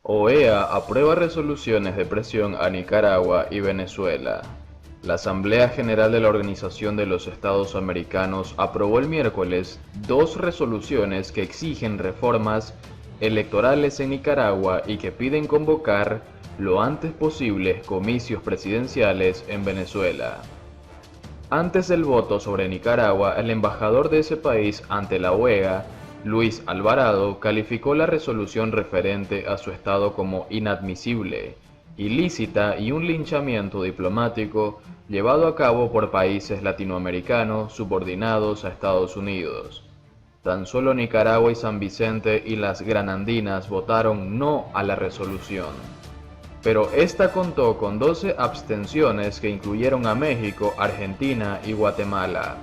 OEA aprueba resoluciones de presión a Nicaragua y Venezuela. La Asamblea General de la Organización de los Estados Americanos aprobó el miércoles dos resoluciones que exigen reformas electorales en Nicaragua y que piden convocar lo antes posible comicios presidenciales en Venezuela. Antes del voto sobre Nicaragua, el embajador de ese país ante la OEA, Luis Alvarado, calificó la resolución referente a su estado como inadmisible, ilícita y un linchamiento diplomático llevado a cabo por países latinoamericanos subordinados a Estados Unidos. Tan solo Nicaragua y San Vicente y las Granadinas votaron no a la resolución, pero esta contó con 12 abstenciones que incluyeron a México, Argentina y Guatemala.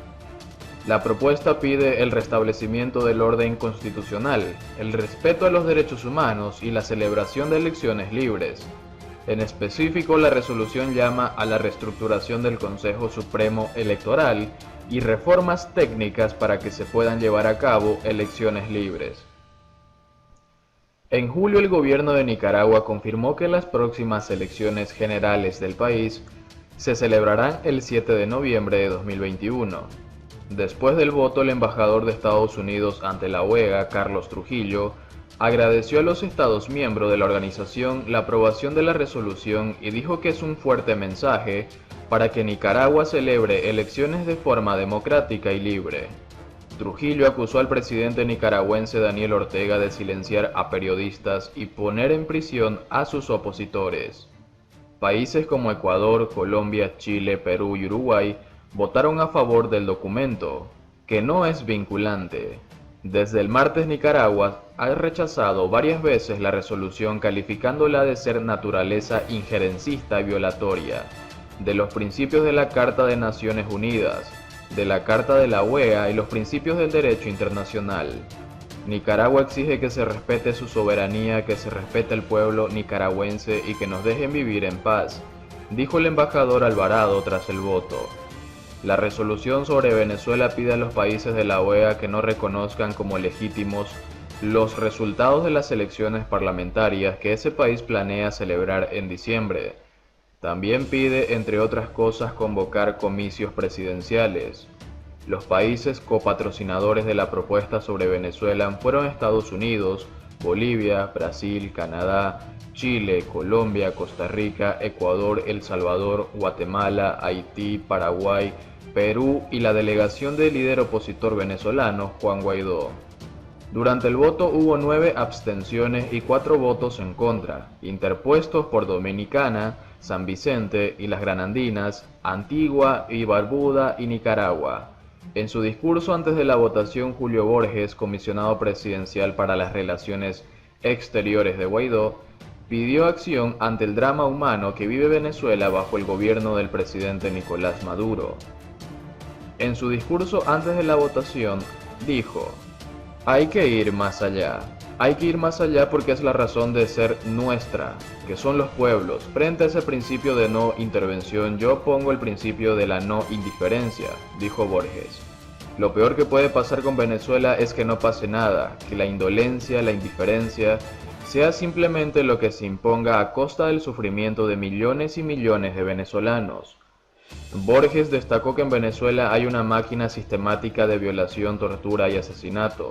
La propuesta pide el restablecimiento del orden constitucional, el respeto a los derechos humanos y la celebración de elecciones libres. En específico, la resolución llama a la reestructuración del Consejo Supremo Electoral y reformas técnicas para que se puedan llevar a cabo elecciones libres. En julio, el gobierno de Nicaragua confirmó que las próximas elecciones generales del país se celebrarán el 7 de noviembre de 2021. Después del voto, el embajador de Estados Unidos ante la OEA, Carlos Trujillo, agradeció a los Estados miembros de la organización la aprobación de la resolución y dijo que es un fuerte mensaje para que Nicaragua celebre elecciones de forma democrática y libre. Trujillo acusó al presidente nicaragüense Daniel Ortega de silenciar a periodistas y poner en prisión a sus opositores. Países como Ecuador, Colombia, Chile, Perú y Uruguay votaron a favor del documento, que no es vinculante. Desde el martes, Nicaragua ha rechazado varias veces la resolución calificándola de ser naturaleza injerencista y violatoria de los principios de la Carta de Naciones Unidas, de la Carta de la OEA y los principios del derecho internacional. Nicaragua exige que se respete su soberanía, que se respete el pueblo nicaragüense y que nos dejen vivir en paz, dijo el embajador Alvarado tras el voto. La resolución sobre Venezuela pide a los países de la OEA que no reconozcan como legítimos los resultados de las elecciones parlamentarias que ese país planea celebrar en diciembre. También pide, entre otras cosas, convocar comicios presidenciales. Los países copatrocinadores de la propuesta sobre Venezuela fueron Estados Unidos, Bolivia, Brasil, Canadá, Chile, Colombia, Costa Rica, Ecuador, El Salvador, Guatemala, Haití, Paraguay, Perú y la delegación del líder opositor venezolano, Juan Guaidó. Durante el voto hubo 9 abstenciones y 4 votos en contra, interpuestos por Dominicana, San Vicente y las Granadinas, Antigua y Barbuda y Nicaragua. En su discurso antes de la votación, Julio Borges, comisionado presidencial para las relaciones exteriores de Guaidó, pidió acción ante el drama humano que vive Venezuela bajo el gobierno del presidente Nicolás Maduro. En su discurso antes de la votación, dijo: hay que ir más allá. Hay que ir más allá porque es la razón de ser nuestra, que son los pueblos. Frente a ese principio de no intervención, yo pongo el principio de la no indiferencia, dijo Borges. Lo peor que puede pasar con Venezuela es que no pase nada, que la indolencia, la indiferencia, sea simplemente lo que se imponga a costa del sufrimiento de millones y millones de venezolanos. Borges destacó que en Venezuela hay una máquina sistemática de violación, tortura y asesinato.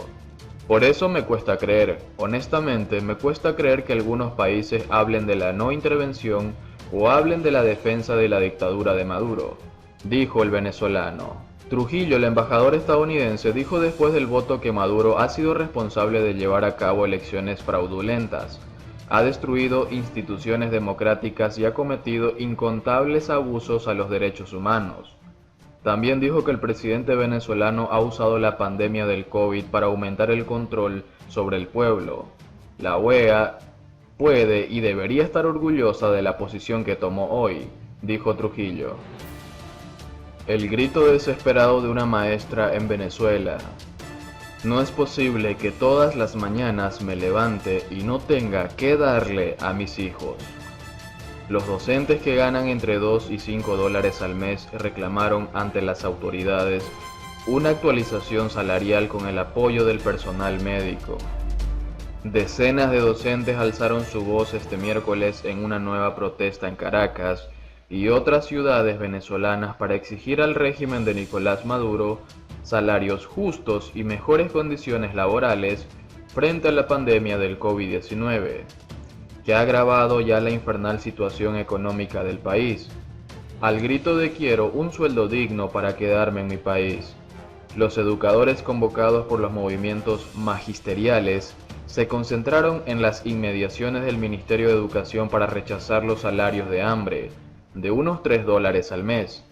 Por eso me cuesta creer, honestamente me cuesta creer que algunos países hablen de la no intervención o hablen de la defensa de la dictadura de Maduro, dijo el venezolano. Trujillo, el embajador estadounidense, dijo después del voto que Maduro ha sido responsable de llevar a cabo elecciones fraudulentas, ha destruido instituciones democráticas y ha cometido incontables abusos a los derechos humanos. También dijo que el presidente venezolano ha usado la pandemia del COVID para aumentar el control sobre el pueblo. La OEA puede y debería estar orgullosa de la posición que tomó hoy, dijo Trujillo. El grito desesperado de una maestra en Venezuela. No es posible que todas las mañanas me levante y no tenga que darle a mis hijos. Los docentes que ganan entre 2 y 5 dólares al mes reclamaron ante las autoridades una actualización salarial con el apoyo del personal médico. Decenas de docentes alzaron su voz este miércoles en una nueva protesta en Caracas y otras ciudades venezolanas para exigir al régimen de Nicolás Maduro salarios justos y mejores condiciones laborales frente a la pandemia del COVID-19, que ha agravado ya la infernal situación económica del país. Al grito de quiero un sueldo digno para quedarme en mi país, los educadores convocados por los movimientos magisteriales se concentraron en las inmediaciones del Ministerio de Educación para rechazar los salarios de hambre, de unos $3 al mes.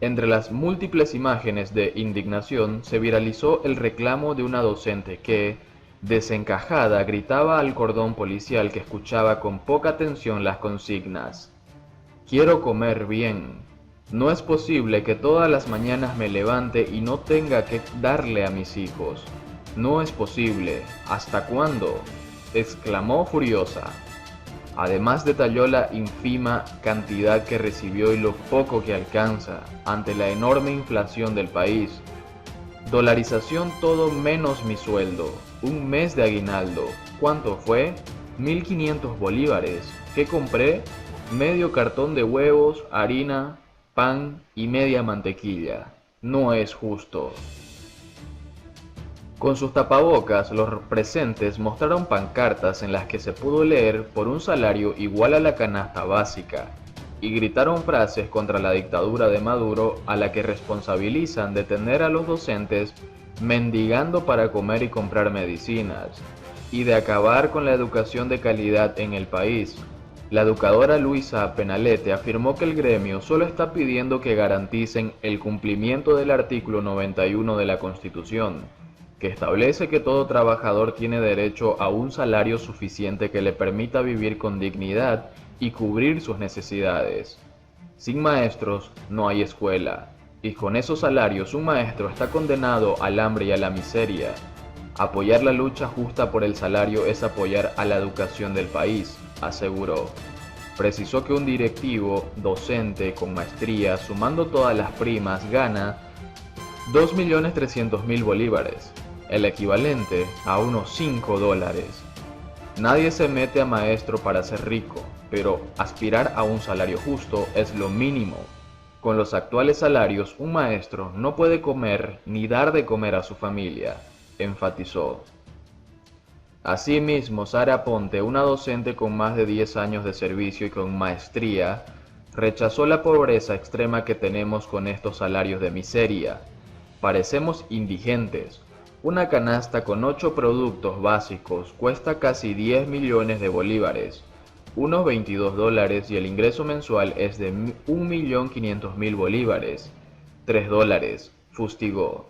Entre las múltiples imágenes de indignación se viralizó el reclamo de una docente que, desencajada, gritaba al cordón policial que escuchaba con poca atención las consignas. Quiero comer bien. No es posible que todas las mañanas me levante y no tenga que darle a mis hijos. No es posible. ¿Hasta cuándo?, exclamó furiosa. Además detalló la ínfima cantidad que recibió y lo poco que alcanza ante la enorme inflación del país. Dolarización todo menos mi sueldo. Un mes de aguinaldo. ¿Cuánto fue? 1.500 bolívares. ¿Qué compré? Medio cartón de huevos, harina, pan y media mantequilla. No es justo. Con sus tapabocas, los presentes mostraron pancartas en las que se pudo leer por un salario igual a la canasta básica, y gritaron frases contra la dictadura de Maduro, a la que responsabilizan de tener a los docentes mendigando para comer y comprar medicinas, y de acabar con la educación de calidad en el país. La educadora Luisa Penalete afirmó que el gremio solo está pidiendo que garanticen el cumplimiento del artículo 91 de la Constitución, que establece que todo trabajador tiene derecho a un salario suficiente que le permita vivir con dignidad y cubrir sus necesidades. Sin maestros no hay escuela, y con esos salarios un maestro está condenado al hambre y a la miseria. Apoyar la lucha justa por el salario es apoyar a la educación del país, aseguró. Precisó que un directivo docente con maestría, sumando todas las primas, gana 2.300.000 bolívares, el equivalente a unos $5. Nadie se mete a maestro para ser rico, pero aspirar a un salario justo es lo mínimo. Con los actuales salarios, un maestro no puede comer ni dar de comer a su familia, enfatizó. Asimismo, Sara Ponte, una docente con más de 10 años de servicio y con maestría, rechazó la pobreza extrema que tenemos con estos salarios de miseria. Parecemos indigentes. Una canasta con 8 productos básicos cuesta casi 10 millones de bolívares, unos $22, y el ingreso mensual es de 1.500.000 bolívares, $3, fustigó.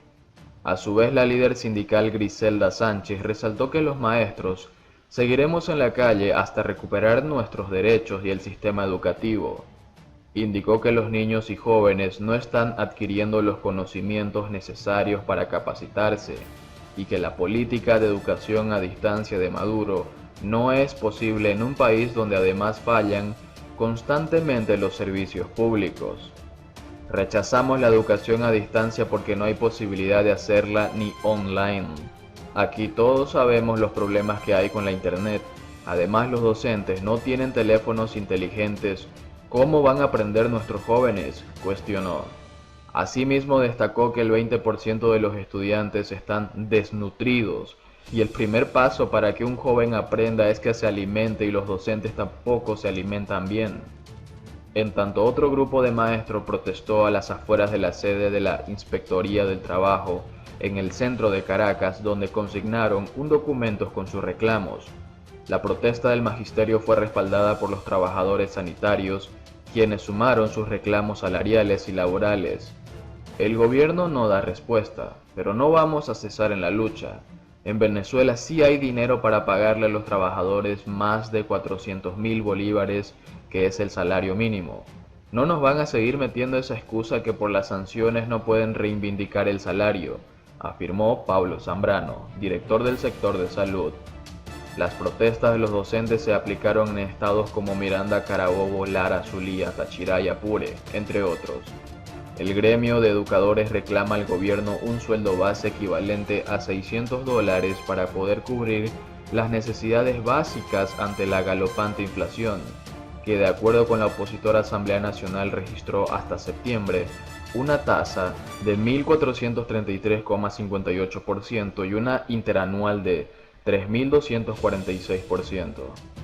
A su vez, la líder sindical Griselda Sánchez resaltó que los maestros seguiremos en la calle hasta recuperar nuestros derechos y el sistema educativo. Indicó que los niños y jóvenes no están adquiriendo los conocimientos necesarios para capacitarse y que la política de educación a distancia de Maduro no es posible en un país donde además fallan constantemente los servicios públicos. Rechazamos la educación a distancia porque no hay posibilidad de hacerla ni online. Aquí todos sabemos los problemas que hay con la internet. Además, los docentes no tienen teléfonos inteligentes. ¿Cómo van a aprender nuestros jóvenes?, cuestionó. Asimismo, destacó que el 20% de los estudiantes están desnutridos y el primer paso para que un joven aprenda es que se alimente, y los docentes tampoco se alimentan bien. En tanto, otro grupo de maestros protestó a las afueras de la sede de la Inspectoría del Trabajo en el centro de Caracas, donde consignaron un documento con sus reclamos. La protesta del magisterio fue respaldada por los trabajadores sanitarios, quienes sumaron sus reclamos salariales y laborales. El gobierno no da respuesta, pero no vamos a cesar en la lucha. En Venezuela sí hay dinero para pagarle a los trabajadores más de 400.000 bolívares, que es el salario mínimo. No nos van a seguir metiendo esa excusa que por las sanciones no pueden reivindicar el salario, afirmó Pablo Zambrano, director del sector de salud. Las protestas de los docentes se aplicaron en estados como Miranda, Carabobo, Lara, Zulia, Táchira y Apure, entre otros. El gremio de educadores reclama al gobierno un sueldo base equivalente a $600 para poder cubrir las necesidades básicas ante la galopante inflación, que de acuerdo con la opositora Asamblea Nacional registró hasta septiembre una tasa de 1.433,58% y una interanual de 3.246%.